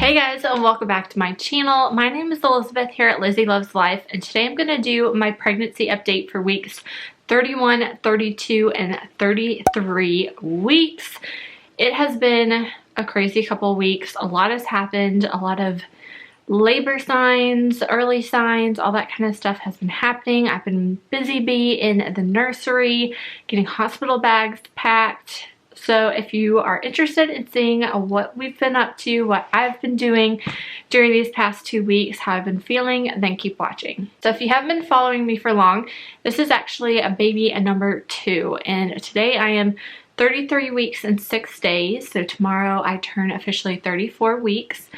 Hey guys, and welcome back to my channel. My name is Elizabeth here at Lizzie Loves Life, and today I'm going to do my pregnancy update for weeks 31, 32, and 33 weeks. It has been a crazy couple weeks. A lot has happened. A lot of labor signs, early signs, all that kind of stuff has been happening. I've been busy bee in the nursery, getting hospital bags packed. So if you are interested in seeing what we've been up to, what I've been doing during these past 2 weeks, how I've been feeling, then keep watching. So if you haven't been following me for long, this is actually a baby number 2, and today I am 33 weeks and 6 days. So tomorrow I turn officially 34 weeks.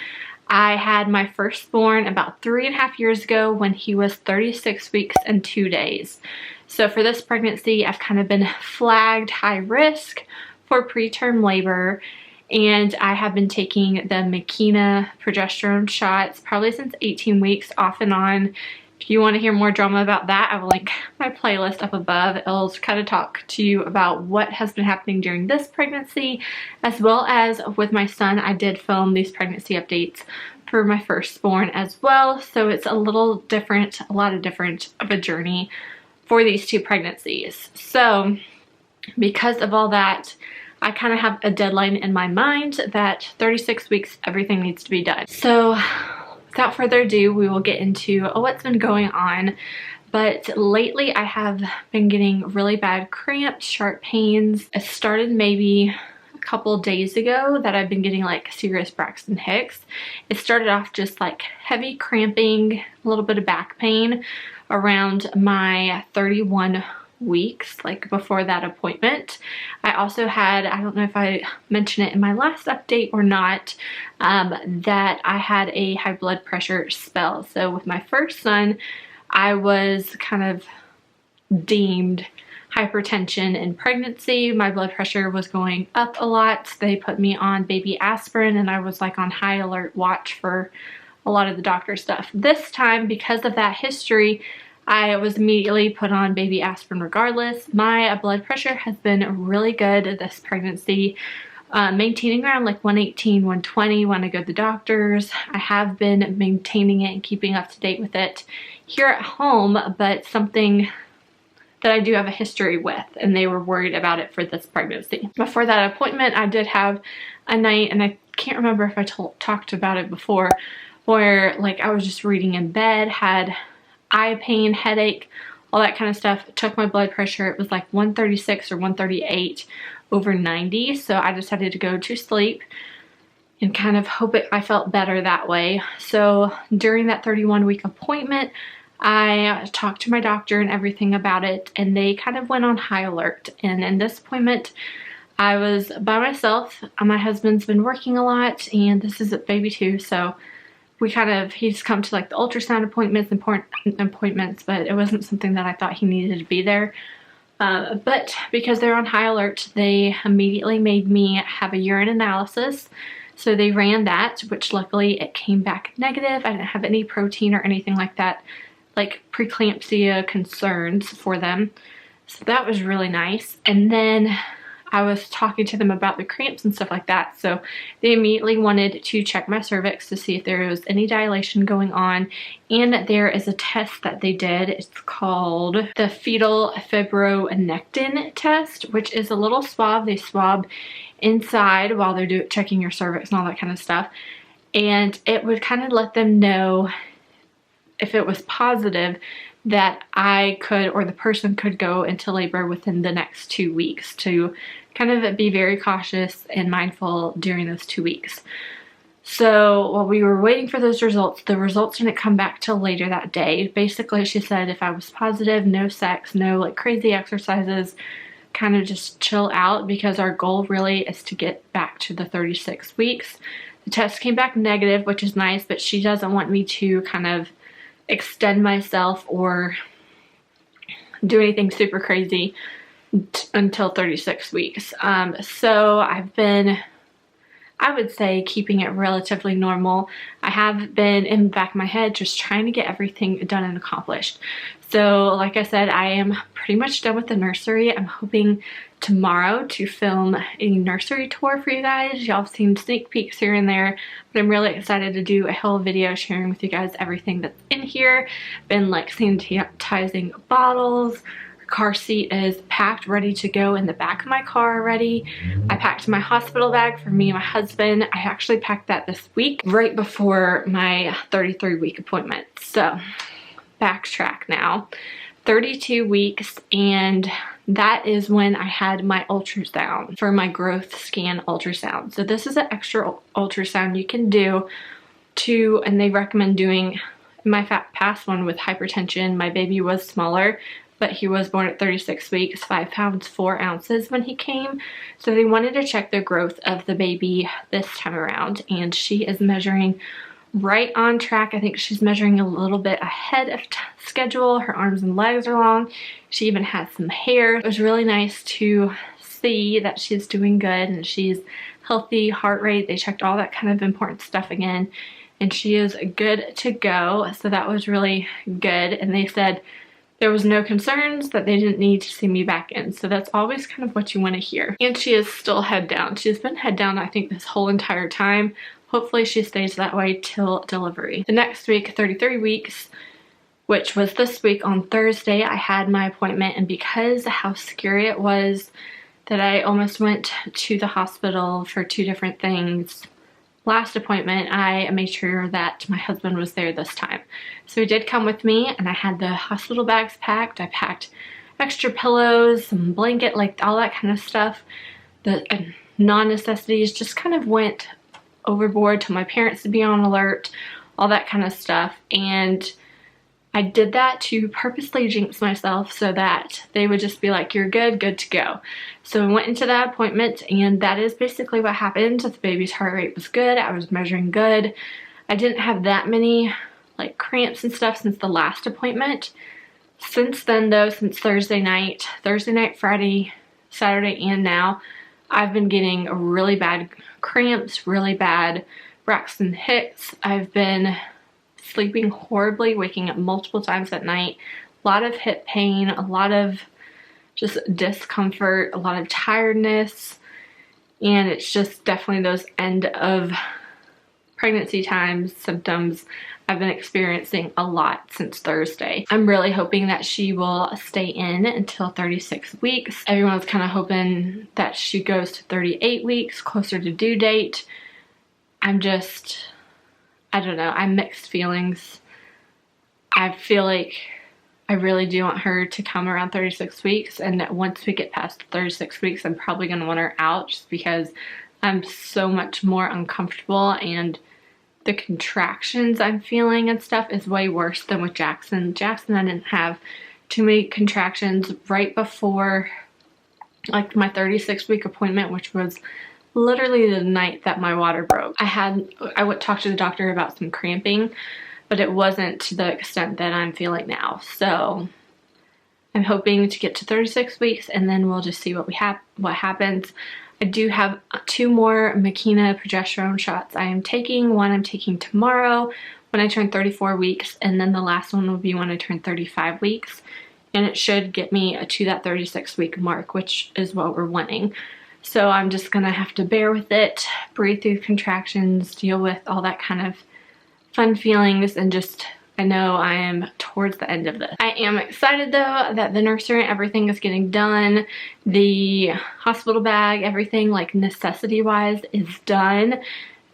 I had my firstborn about 3.5 years ago when he was 36 weeks and 2 days. So for this pregnancy, I've kind of been flagged high risk for preterm labor, and I have been taking the Makina progesterone shots probably since 18 weeks, off and on. If you want to hear more drama about that, I will link my playlist up above. It'll kind of talk to you about what has been happening during this pregnancy, as well as with my son. I did film these pregnancy updates for my firstborn as well, so it's a little different, a lot of different of a journey for these 2 pregnancies. So because of all that, I kind of have a deadline in my mind that 36 weeks, everything needs to be done. So without further ado, we will get into what's been going on. But lately I have been getting really bad cramps, sharp pains. It started maybe a couple days ago that I've been getting like serious Braxton Hicks. It started off just like heavy cramping, a little bit of back pain around my 31 weeks, like before that appointment. I also had, I don't know if I mentioned it in my last update or not, that I had a high blood pressure spell. So with my first son, I was kind of deemed hypertension in pregnancy. My blood pressure was going up a lot. They put me on baby aspirin, and I was like on high alert watch for a lot of the doctor stuff. This time, because of that history, I was immediately put on baby aspirin regardless. My blood pressure has been really good this pregnancy, maintaining around like 118, 120 when I go to the doctors. I have been maintaining it and keeping up to date with it here at home, but something that I do have a history with, and they were worried about it for this pregnancy. Before that appointment, I did have a night, and I can't remember if I talked about it before, where like I was just reading in bed, had eye pain, headache, all that kind of stuff. Took my blood pressure. It was like 136 or 138 over 90. So I decided to go to sleep and kind of hope I felt better that way. So during that 31-week appointment, I talked to my doctor and everything about it, and they kind of went on high alert. And in this appointment, I was by myself. My husband's been working a lot, and this is a baby too, so he's come to like the ultrasound appointments, important appointments, but it wasn't something that I thought he needed to be there. But because they're on high alert, they immediately made me have a urine analysis. So they ran that, which luckily it came back negative. I didn't have any protein or anything like that, like preeclampsia concerns for them. So that was really nice. And then I was talking to them about the cramps and stuff like that. So they immediately wanted to check my cervix to see if there was any dilation going on. And there is a test that they did. It's called the fetal fibronectin test, which is a little swab. They swab inside while they're checking your cervix and all that kind of stuff. And it would kind of let them know if it was positive that I could, or the person could, go into labor within the next 2 weeks, to kind of be very cautious and mindful during those 2 weeks. So while we were waiting for those results, the results didn't come back till later that day. Basically, she said if I was positive, no sex, no like crazy exercises, kind of just chill out, because our goal really is to get back to the 36 weeks. The test came back negative, which is nice, but she doesn't want me to kind of extend myself or do anything super crazy until 36 weeks. So I've been I would say keeping it relatively normal. I have been in the back of my head just trying to get everything done and accomplished. So like I said, I am pretty much done with the nursery. I'm hoping tomorrow to film a nursery tour for you guys. Y'all have seen sneak peeks here and there, but I'm really excited to do a whole video sharing with you guys everything that's in here. Been like sanitizing bottles. Car seat is packed, ready to go in the back of my car already. I packed my hospital bag for me and my husband. I actually packed that this week, right before my 33-week appointment. So, backtrack now. 32 weeks, and that is when I had my ultrasound for my growth scan ultrasound. So this is an extra ultrasound you can do and they recommend doing. My past one with hypertension, my baby was smaller, but he was born at 36 weeks, 5 pounds, 4 ounces when he came. So they wanted to check the growth of the baby this time around, and she is measuring right on track. I think she's measuring a little bit ahead of schedule. Her arms and legs are long. She even has some hair. It was really nice to see that she's doing good and she's healthy, heart rate. They checked all that kind of important stuff again, and she is good to go. So that was really good. And they said there was no concerns, that they didn't need to see me back in. So that's always kind of what you want to hear. And she is still head down. She's been head down, I think, this whole entire time. Hopefully she stays that way till delivery. The next week, 33 weeks, which was this week on Thursday, I had my appointment. And because of how scary it was that I almost went to the hospital for 2 different things, last appointment, I made sure that my husband was there this time. So he did come with me, and I had the hospital bags packed. I packed extra pillows, some blanket, like all that kind of stuff. The non-necessities, just kind of went overboard, to my parents to be on alert, all that kind of stuff. And I did that to purposely jinx myself so that they would just be like, you're good to go. So I went into that appointment, and that is basically what happened. The baby's heart rate was good. I was measuring good. I didn't have that many like cramps and stuff since the last appointment. Since then though, since Thursday night, Friday, Saturday, and now, I've been getting really bad cramps, really bad Braxton Hicks. I've been sleeping horribly, waking up multiple times at night, a lot of hip pain, a lot of just discomfort, a lot of tiredness, and it's just definitely those end of pregnancy times symptoms I've been experiencing a lot since Thursday. I'm really hoping that she will stay in until 36 weeks. Everyone's kind of hoping that she goes to 38 weeks, closer to due date. I don't know, I'm mixed feelings. I feel like I really do want her to come around 36 weeks, and that once we get past 36 weeks, I'm probably going to want her out, just because I'm so much more uncomfortable, and the contractions I'm feeling and stuff is way worse than with Jackson. Jackson, I didn't have too many contractions right before like my 36-week appointment, which was literally the night that my water broke. I went talk to the doctor about some cramping, but it wasn't to the extent that I'm feeling now. So I'm hoping to get to 36 weeks, and then we'll just see what happens. I do have 2 more Makina progesterone shots I am taking. One I'm taking tomorrow when I turn 34 weeks, and then the last one will be when I turn 35 weeks. And it should get me to that 36-week mark, which is what we're wanting. So I'm just gonna have to bear with it, breathe through contractions, deal with all that kind of fun feelings, and just, I know I am towards the end of this. I am excited though that the nursery and everything is getting done. The hospital bag, everything like necessity wise is done.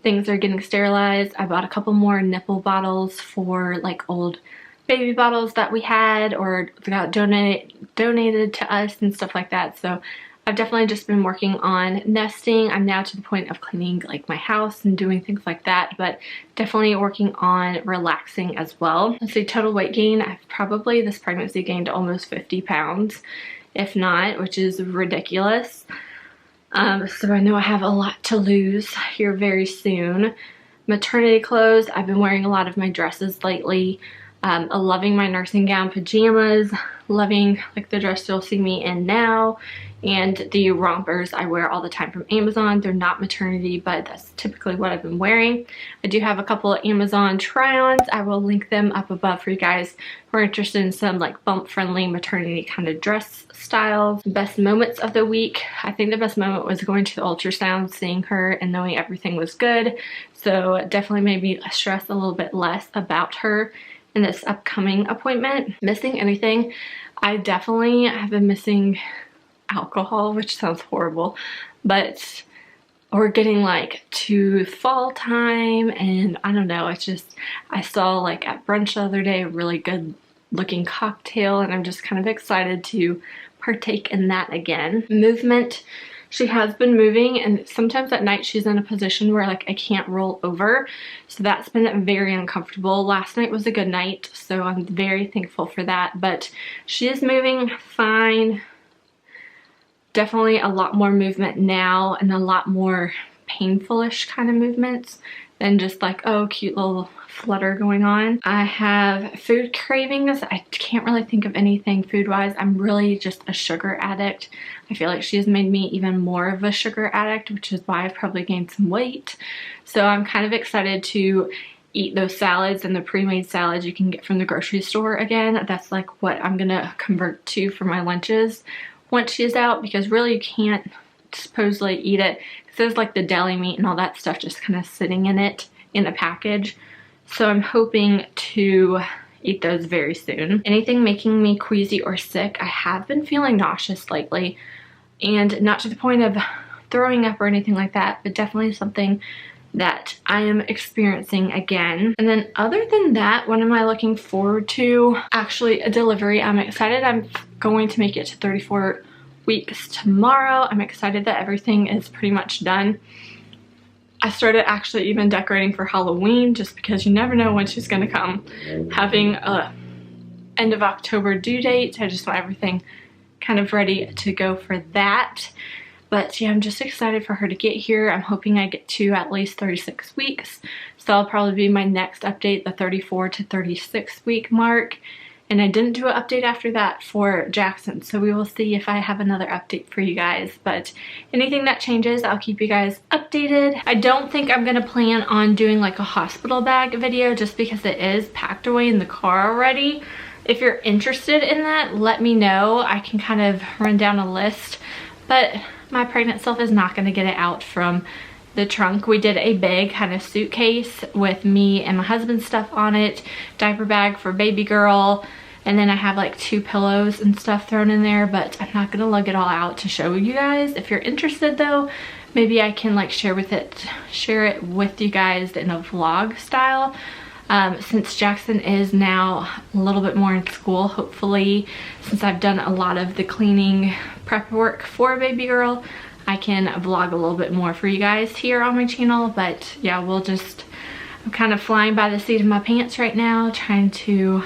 Things are getting sterilized. I bought a couple more nipple bottles for like old baby bottles that we had or got donated to us and stuff like that. So I've definitely just been working on nesting. I'm now to the point of cleaning like my house and doing things like that, but definitely working on relaxing as well. Let's see, total weight gain. I've probably this pregnancy gained almost 50 pounds, if not, which is ridiculous. So I know I have a lot to lose here very soon. Maternity clothes. I've been wearing a lot of my dresses lately. Loving my nursing gown pajamas, loving like the dress you'll see me in now, and the rompers I wear all the time from Amazon. They're not maternity, but that's typically what I've been wearing. I do have a couple of Amazon try-ons. I will link them up above for you guys who are interested in some like bump-friendly maternity kind of dress styles. Best moments of the week. I think the best moment was going to the ultrasound, seeing her and knowing everything was good. So definitely made me stress a little bit less about her in this upcoming appointment. Missing anything? I definitely have been missing alcohol, which sounds horrible, but we're getting like to fall time, and I don't know, it's just, I saw like at brunch the other day a really good looking cocktail, and I'm just kind of excited to partake in that again. Movement. She has been moving, and sometimes at night she's in a position where like I can't roll over, so that's been very uncomfortable. Last night was a good night, so I'm very thankful for that, but she is moving fine. Definitely a lot more movement now, and a lot more painful-ish kind of movements than just like, oh, cute little flutter going on. I have food cravings. I can't really think of anything food-wise. I'm really just a sugar addict. I feel like she has made me even more of a sugar addict, which is why I've probably gained some weight. So I'm kind of excited to eat those salads and the pre-made salads you can get from the grocery store again. That's like what I'm gonna convert to for my lunches once she's out, because really you can't supposedly eat it because there's like the deli meat and all that stuff just kind of sitting in it in a package. So I'm hoping to eat those very soon. Anything making me queasy or sick? I have been feeling nauseous lately, and not to the point of throwing up or anything like that, but definitely something that I am experiencing again. And then other than that, what am I looking forward to? Actually, a delivery. I'm excited. I'm going to make it to 34 weeks tomorrow. I'm excited that everything is pretty much done. I started actually even decorating for Halloween, just because you never know when she's gonna come. Having a end of October due date, I just want everything kind of ready to go for that. But yeah, I'm just excited for her to get here. I'm hoping I get to at least 36 weeks. So that'll probably be my next update, the 34 to 36 week mark. And I didn't do an update after that for Jackson, so we will see if I have another update for you guys. But anything that changes, I'll keep you guys updated. I don't think I'm gonna plan on doing like a hospital bag video, just because it is packed away in the car already. If you're interested in that, let me know. I can kind of run down a list, but my pregnant self is not gonna get it out from the trunk. We did a big kind of suitcase with me and my husband's stuff on it, diaper bag for baby girl, and then I have like 2 pillows and stuff thrown in there, but I'm not gonna lug it all out to show you guys. If you're interested though, maybe I can like share it with you guys in a vlog style. Since Jackson is now a little bit more in school, hopefully, since I've done a lot of the cleaning prep work for baby girl, I can vlog a little bit more for you guys here on my channel. But yeah, I'm kind of flying by the seat of my pants right now, trying to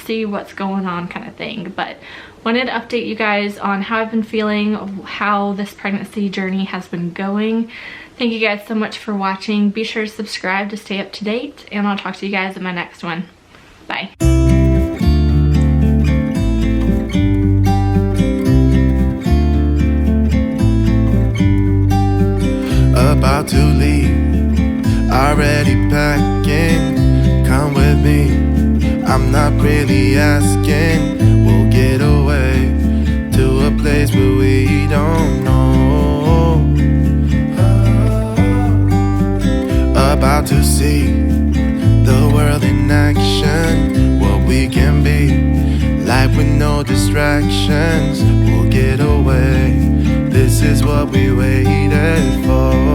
see what's going on kind of thing. But wanted to update you guys on how I've been feeling, how this pregnancy journey has been going. Thank you guys so much for watching. Be sure to subscribe to stay up to date, and I'll talk to you guys in my next one. Bye. About to leave, already packing. Come with me, I'm not really asking. We'll get away to a place where we don't know. About to see the world in action, what we can be, life with no distractions. We'll get away, this is what we waited for.